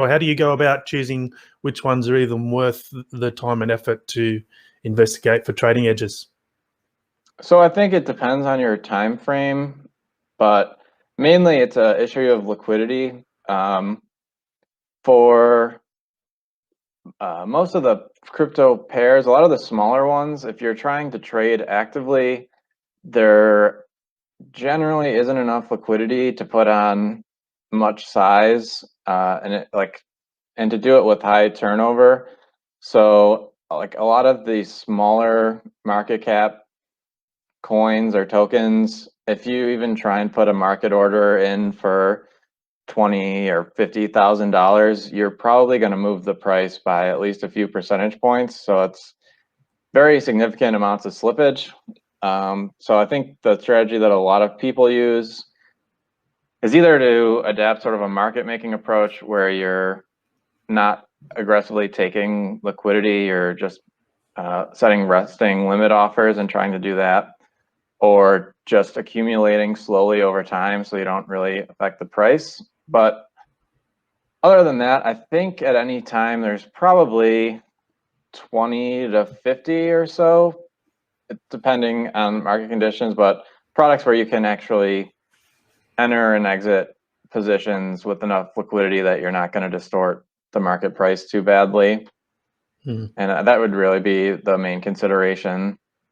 Or how do you go about choosing which ones are even worth the time and effort to investigate for trading edges? So I think it depends on your time frame, but mainly it's an issue of liquidity. For most of the crypto pairs, a lot of the smaller ones, if you're trying to trade actively, there generally isn't enough liquidity to put on much size, and to do it with high turnover. So like a lot of the smaller market cap coins or tokens, if you even try and put a market order in for $20,000 or $50,000, you're probably going to move the price by at least a few percentage points. So it's very significant amounts of slippage. So I think the strategy that a lot of people use is either to adapt sort of a market making approach where you're not aggressively taking liquidity or just setting resting limit offers and trying to do that, or just accumulating slowly over time so you don't really affect the price. But other than that, I think at any time there's probably 20 to 50 or so, depending on market conditions, but products where you can actually enter and exit positions with enough liquidity that you're not going to distort the market price too badly. And that would really be the main consideration.